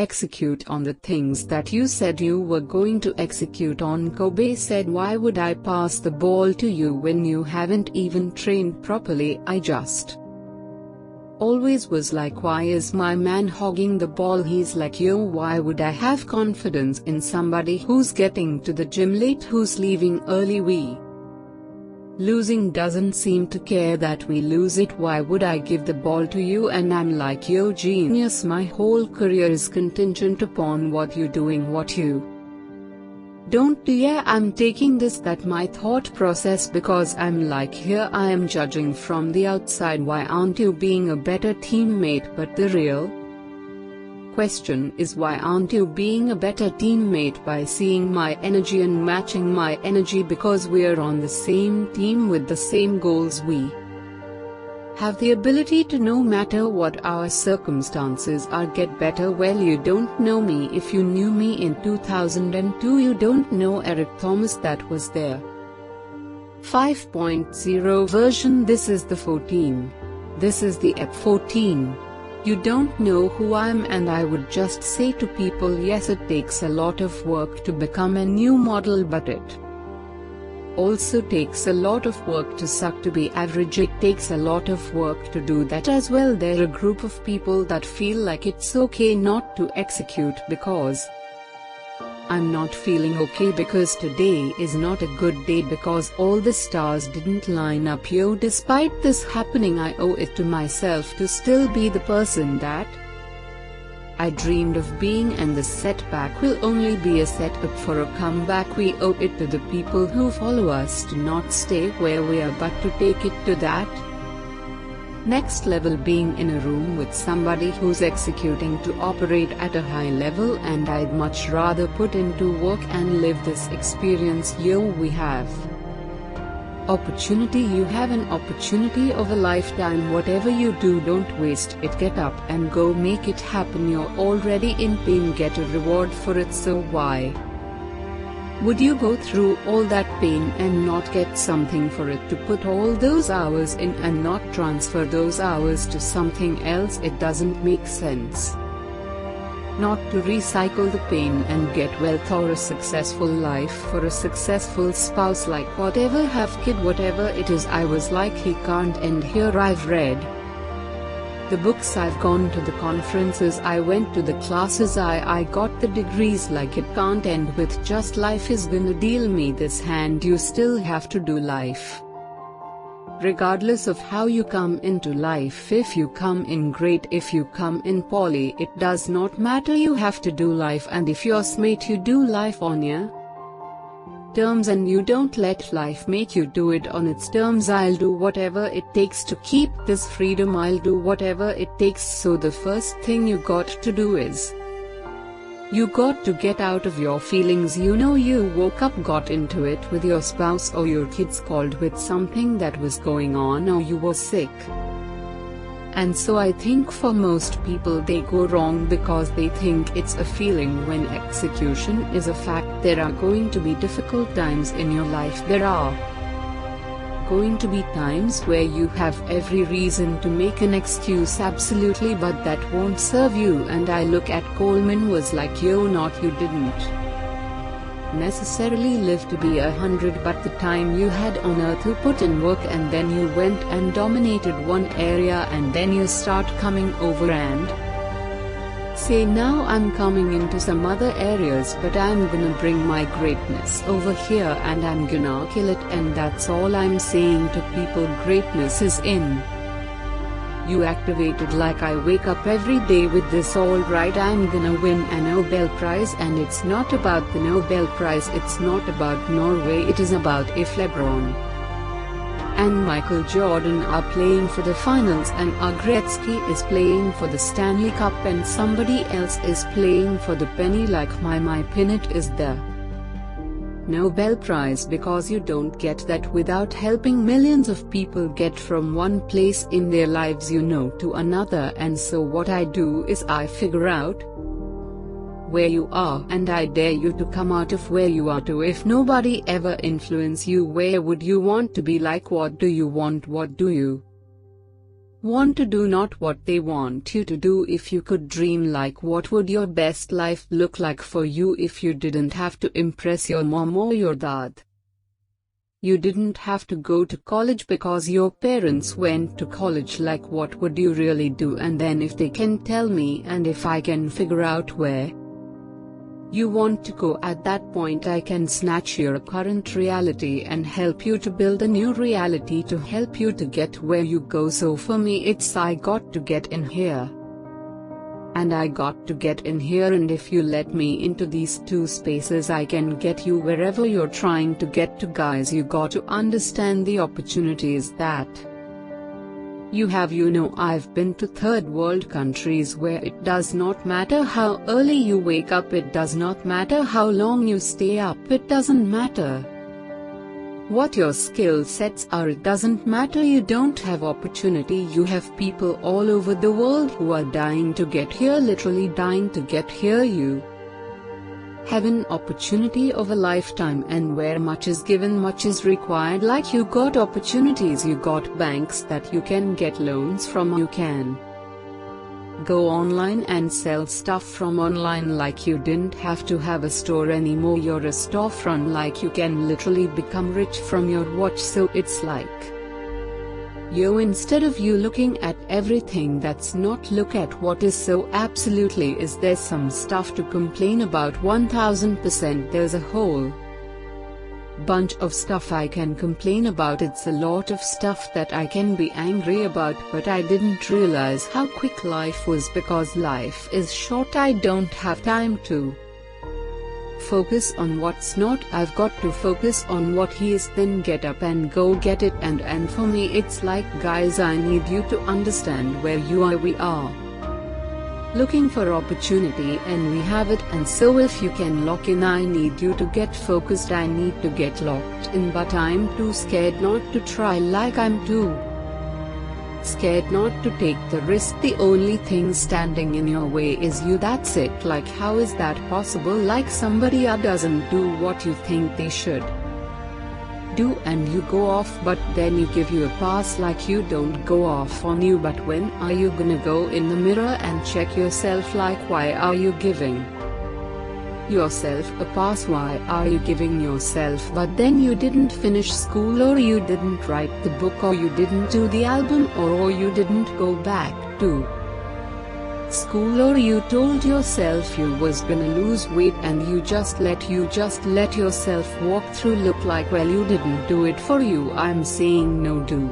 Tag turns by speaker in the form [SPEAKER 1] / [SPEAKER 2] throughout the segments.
[SPEAKER 1] execute on the things that you said you were going to execute on. Kobe said, "Why would I pass the ball to you when you haven't even trained properly? I just always was like, why is my man hogging the ball?" He's like, yo, why would I have confidence in somebody who's getting to the gym late, who's leaving early? We losing doesn't seem to care that we lose it. Why would I give the ball to you? And I'm like, yo, genius, my whole career is contingent upon what you doing, what you don't do. Yeah, I'm taking this, that my thought process, because I'm like, here I am judging from the outside, why aren't you being a better teammate? But the real question is, why aren't you being a better teammate by seeing my energy and matching my energy? Because we're on the same team with the same goals. We have the ability to, no matter what our circumstances are, get better. Well, you don't know me. If you knew me in 2002, you don't know Eric Thomas. That was their 5.0 version. This is the 14. This is the EP 14. You don't know who I am, and I would just say to people, yes, it takes a lot of work to become a new model, but it also takes a lot of work to suck to be average. It takes a lot of work to do that as well. They're a group of people that feel like it's okay not to execute because I'm not feeling okay, because today is not a good day, because all the stars didn't line up. Yo, despite this happening, I owe it to myself to still be the person that I dreamed of being, and the setback will only be a setup for a comeback. We owe it to the people who follow us to not stay where we are, but to take it to that next level, being in a room with somebody who's executing to operate at a high level. And I'd much rather put into work and live this experience. Yo, we have opportunity. You have an opportunity of a lifetime. Whatever you do, don't waste it. Get up and go make it happen. You're already in pain, get a reward for it. So why would you go through all that pain and not get something for it? To put all those hours in and not transfer those hours to something else, it doesn't make sense. Not to recycle the pain and get wealth or a successful life for a successful spouse, like whatever, have kid, whatever it is. I was like, he can't end here. I've read the books, I've gone to the conferences, I went to the classes, I got the degrees. Like, it can't end with just life is gonna deal me this hand. You still have to do life, regardless of how you come into life. If you come in great, if you come in poorly, it does not matter. You have to do life, and if you're smart, you do life on your terms, and you don't let life make you do it on its terms. I'll do whatever it takes to keep this freedom. I'll do whatever it takes. So the first thing you got to do is, you got to get out of your feelings. You know, you woke up, got into it with your spouse or your kids, called with something that was going on, or you were sick. And so I think for most people, they go wrong because they think it's a feeling when execution is a fact. There are going to be difficult times in your life. There are going to be times where you have every reason to make an excuse, absolutely, but that won't serve you. And I look at Coleman, was like, yo, not you didn't necessarily live to be 100, but the time you had on earth, you put in work, and then you went and dominated one area, and then you start coming over and say, now I'm coming into some other areas, but I'm gonna bring my greatness over here and I'm gonna kill it. And that's all I'm saying to people, greatness is in you. Activated. Like, I wake up every day with this, alright, I'm gonna win a Nobel Prize. And it's not about the Nobel Prize, it's not about Norway, it is about if LeBron and Michael Jordan are playing for the finals, and Gretzky is playing for the Stanley Cup, and somebody else is playing for the penny. Like, my pennant is the Nobel Prize, because you don't get that without helping millions of people get from one place in their lives, you know, to another. And so what I do is I figure out where you are, and I dare you to come out of where you are too. If nobody ever influence you, where would you want to be? Like, what do you want? What do you Want to do not what they want you to do. If you could dream like, what would your best life look like for you if you didn't have to impress your mom or your dad? You didn't have to go to college because your parents went to college. Like, what would you really do? And then if they can tell me, and if I can figure out where you want to go, at that point I can snatch your current reality and help you to build a new reality to help you to get where you go. So for me it's, I got to get in here. And I got to get in here, and if you let me into these two spaces I can get you wherever you're trying to get to. Guys, you got to understand the opportunities that you have. I've been to third world countries where it does not matter how early you wake up, it does not matter how long you stay up, it doesn't matter what your skill sets are, it doesn't matter. You don't have opportunity. You have people all over the world who are dying to get here, literally dying to get here. You have an opportunity of a lifetime, and where much is given, much is required. Like, you got opportunities, you got banks that you can get loans from, you can go online and sell stuff from online. Like, you didn't have to have a store anymore, you're a storefront. Like, you can literally become rich from your watch. So it's like, instead of you looking at everything that's not, look at what is. So absolutely, is there some stuff to complain about? 1000%. There's a whole bunch of stuff I can complain about. It's a lot of stuff that I can be angry about, but I didn't realize how quick life was, because life is short. I don't have time to focus on what's not. I've got to focus on what he is, then get up and go get it. And for me it's like, guys, I need you to understand where you are. We are looking for opportunity and we have it, and so if you can lock in, I need you to get focused. I need to get locked in, but I'm too scared not to try. Like, I'm too scared not to take the risk. The only thing standing in your way is you, that's it. Like, how is that possible? Like, somebody doesn't do what you think they should do and you go off, but then you give you a pass. Like, you don't go off on you, but when are you gonna go in the mirror and check yourself? Like, why are you giving yourself a pass? Why are you giving yourself? But then you didn't finish school, or you didn't write the book, or you didn't do the album, or you didn't go back to school, or you told yourself you was gonna lose weight and you just let yourself walk through. Look like, well, you didn't do it for you. I'm saying, no, do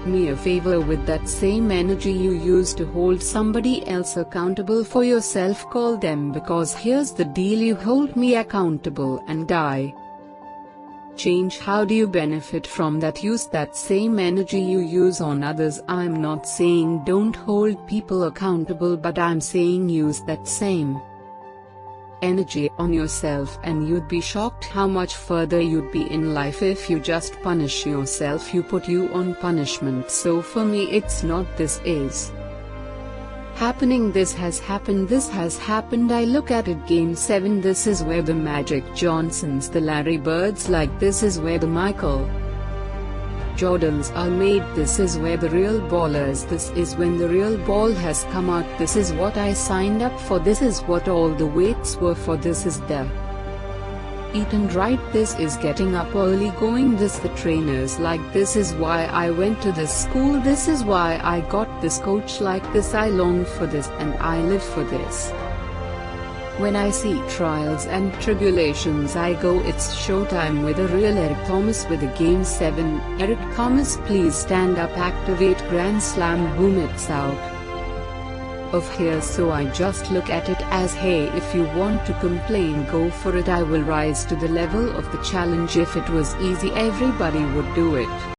[SPEAKER 1] me a favor with that same energy you use to hold somebody else accountable for yourself. Call them, because here's the deal, you hold me accountable and I change. How do you benefit from that? Use that same energy you use on others. I'm not saying don't hold people accountable, but I'm saying use that same energy on yourself, and you'd be shocked how much further you'd be in life if you just punish yourself. You put you on punishment. So for me it's not, this is happening, this has happened. I look at it, game 7, this is where the Magic Johnsons, the Larry Birds, like, this is where the Michael Jordans are made. This is where the real ballers, this is when the real ball has come out. This is what I signed up for, this is what all the waits were for, this is the eat and right, this is getting up early, going this, the trainers, like, this is why I went to this school, this is why I got this coach, like this, I long for this and I live for this. When I see trials and tribulations I go, it's showtime with a real Eric Thomas with a game 7. Eric Thomas, please stand up, activate, grand slam, boom, it's out of here. So I just look at it as, hey, if you want to complain, go for it. I will rise to the level of the challenge. If it was easy, everybody would do it.